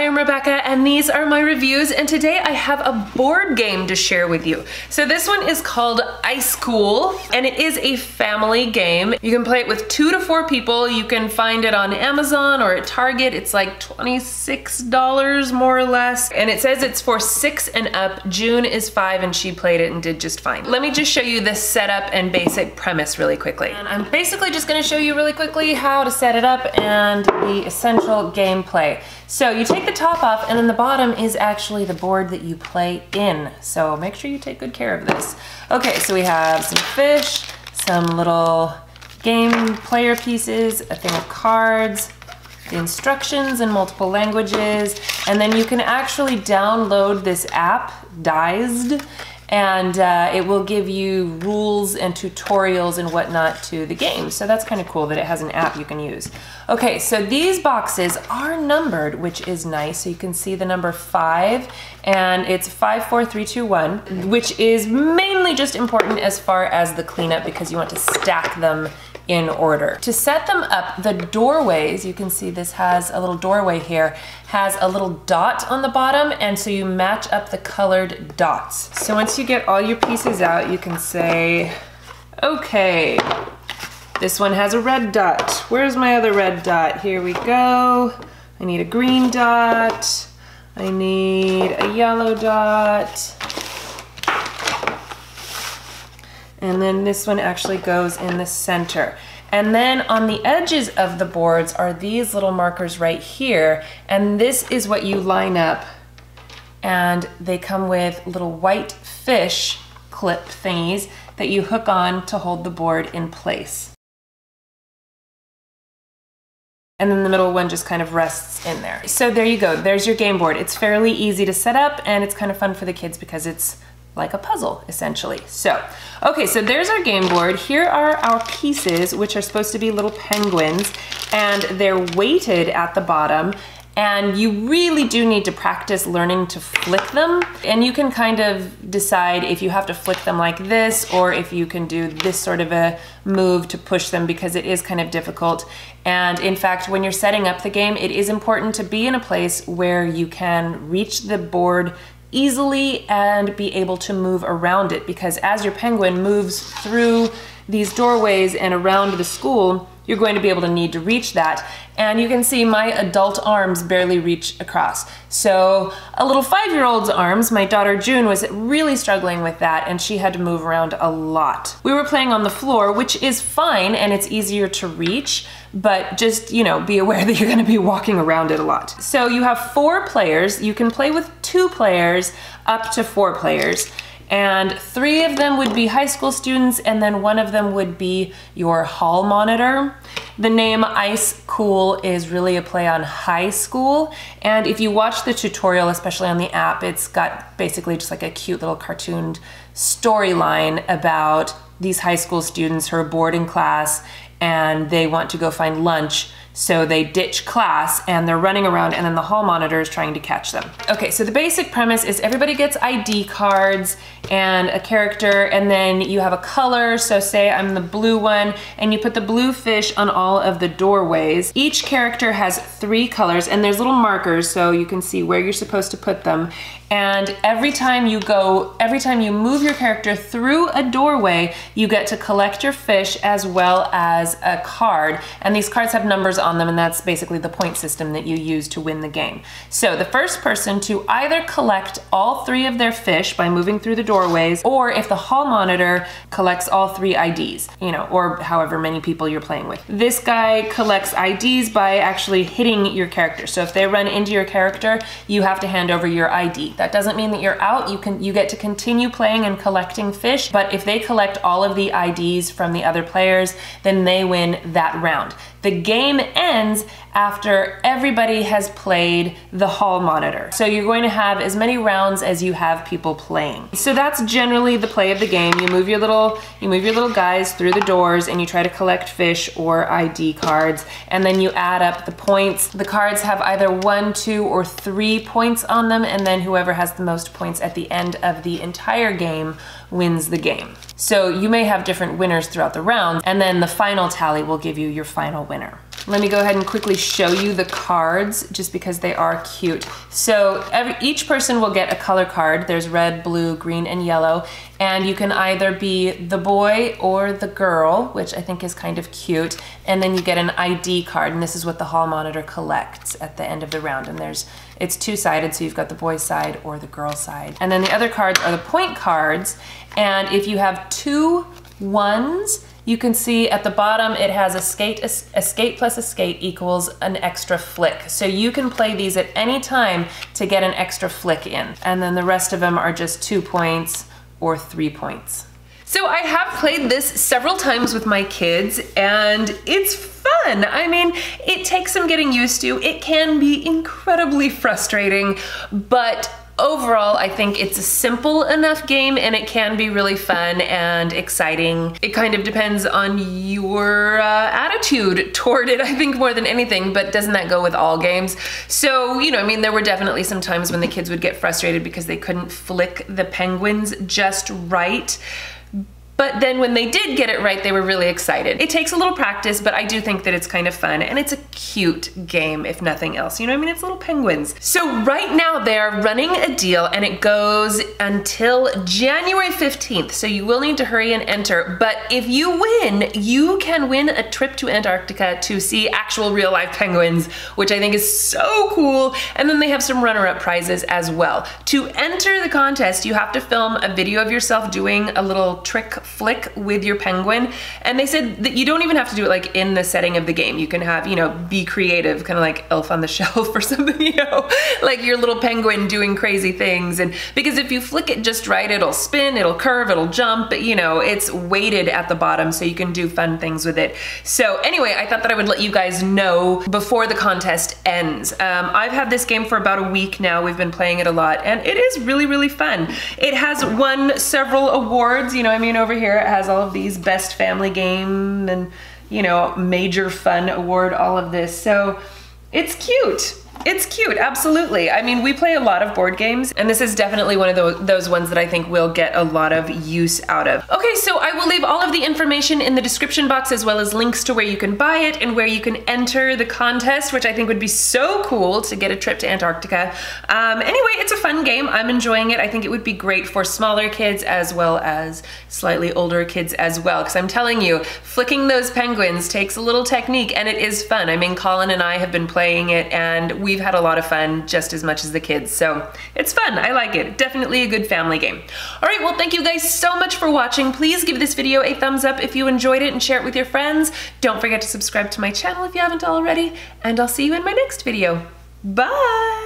am Rebecca and these are my reviews, and today I have a board game to share with you. So this one is called ICECOOL and it is a family game. You can play it with 2 to 4 people. You can find it on Amazon or at Target. It's like $26 more or less, and it says it's for 6 and up. June is 5 and she played it and did just fine. Let me just show you the setup and basic premise really quickly. And I'm basically just gonna show you really quickly how to set it up and the essential gameplay. So you take the top off and then the bottom is actually the board that you play in. So make sure you take good care of this. Okay, so we have some fish, some little game player pieces, a thing of cards, the instructions in multiple languages, and then you can actually download this app, Dized, and it will give you rules and tutorials and whatnot to the game. So that's kind of cool that it has an app you can use. Okay, so these boxes are numbered, which is nice. So you can see the number 5, and it's 5, 4, 3, 2, 1, which is mainly just important as far as the cleanup because you want to stack them in order. To set them up, the doorways, you can see this has a little doorway here, has a little dot on the bottom, and so you match up the colored dots. So once you get all your pieces out, you can say, okay, this one has a red dot. Where's my other red dot? Here we go. I need a green dot. I need a yellow dot. And then this one actually goes in the center. And then on the edges of the boards are these little markers right here. And this is what you line up. And they come with little white fish clip thingies that you hook on to hold the board in place. And then the middle one just kind of rests in there. So there you go, there's your game board. It's fairly easy to set up and it's kind of fun for the kids because it's like a puzzle, essentially. So, okay, so there's our game board. Here are our pieces, which are supposed to be little penguins, and they're weighted at the bottom, and you really do need to practice learning to flick them, and you can kind of decide if you have to flick them like this, or if you can do this sort of a move to push them, because it is kind of difficult. And in fact, when you're setting up the game, it is important to be in a place where you can reach the board easily and be able to move around it, because as your penguin moves through these doorways and around the school, you're going to be able to need to reach that. And you can see my adult arms barely reach across. So a little 5-year-old's arms, my daughter June, was really struggling with that, and she had to move around a lot. We were playing on the floor, which is fine and it's easier to reach, but just, you know, be aware that you're gonna be walking around it a lot. So you have 4 players. You can play with 2 players up to 4 players. And 3 of them would be high school students, and then 1 of them would be your hall monitor. The name ICECOOL is really a play on high school, and if you watch the tutorial, especially on the app, it's got basically just like a cute little cartooned storyline about these high school students who are bored in class and they want to go find lunch. So they ditch class and they're running around, and then the hall monitor is trying to catch them. Okay, so the basic premise is everybody gets ID cards and a character, and then you have a color. So say I'm the blue one, and you put the blue fish on all of the doorways. Each character has 3 colors, and there's little markers so you can see where you're supposed to put them. And every time you move your character through a doorway, you get to collect your fish as well as a card. And these cards have numbers on them, and that's basically the point system that you use to win the game. So the first person to either collect all 3 of their fish by moving through the doorways, or if the hall monitor collects all 3 IDs, you know, or however many people you're playing with. This guy collects IDs by actually hitting your character. So if they run into your character, you have to hand over your ID. That doesn't mean that you're out. You get to continue playing and collecting fish, but if they collect all of the IDs from the other players, then they win that round. The game ends after everybody has played the hall monitor. So you're going to have as many rounds as you have people playing. So that's generally the play of the game. You move your little guys through the doors and you try to collect fish or ID cards, and then you add up the points. The cards have either 1, 2, or 3 points on them, and then whoever has the most points at the end of the entire game wins the game. So you may have different winners throughout the round, and then the final tally will give you your final winner. let me go ahead and quickly show you the cards just because they are cute. So each person will get a color card. There's red, blue, green, and yellow. And you can either be the boy or the girl, which I think is kind of cute. And then you get an ID card, and this is what the hall monitor collects at the end of the round. And it's two-sided, so you've got the boy's side or the girl's side. And then the other cards are the point cards. And if you have 2 1s, you can see at the bottom it has a skate plus a skate equals an extra flick. So you can play these at any time to get an extra flick in. And then the rest of them are just 2 points or 3 points. So I have played this several times with my kids and it's fun. I mean, it takes some getting used to. It can be incredibly frustrating, but overall, I think it's a simple enough game and it can be really fun and exciting. It kind of depends on your attitude toward it, I think, more than anything, but doesn't that go with all games? So, you know, I mean, there were definitely some times when the kids would get frustrated because they couldn't flick the penguins just right. But then when they did get it right, they were really excited. It takes a little practice, but I do think that it's kind of fun and it's a cute game, if nothing else. You know what I mean? It's little penguins. So right now they're running a deal and it goes until January 15th. So you will need to hurry and enter. But if you win, you can win a trip to Antarctica to see actual real life penguins, which I think is so cool. And then they have some runner-up prizes as well. To enter the contest, you have to film a video of yourself doing a little trick flick with your penguin, and they said that you don't even have to do it like in the setting of the game. You can have, you know, be creative, kind of like Elf on the Shelf or something, you know, like your little penguin doing crazy things. And because if you flick it just right, it'll spin, it'll curve, it'll jump, but you know, it's weighted at the bottom so you can do fun things with it. So anyway, I thought that I would let you guys know before the contest ends. I've had this game for about a week now. We've been playing it a lot and it is really, really fun. It has won several awards, you know, I mean, over here it has all of these best family game and, you know, major fun award, all of this. So it's cute. It's cute, absolutely. I mean, we play a lot of board games, and this is definitely one of those ones that I think we'll get a lot of use out of. Okay, so I will leave all of the information in the description box, as well as links to where you can buy it and where you can enter the contest, which I think would be so cool to get a trip to Antarctica. Anyway, it's a fun game. I'm enjoying it. I think it would be great for smaller kids as well as slightly older kids as well, because I'm telling you, flicking those penguins takes a little technique, and it is fun. I mean, Colin and I have been playing it, and we've had a lot of fun just as much as the kids, so it's fun. I like it. Definitely a good family game. All right, well, thank you guys so much for watching. Please give this video a thumbs up if you enjoyed it and share it with your friends. Don't forget to subscribe to my channel if you haven't already, and I'll see you in my next video. Bye!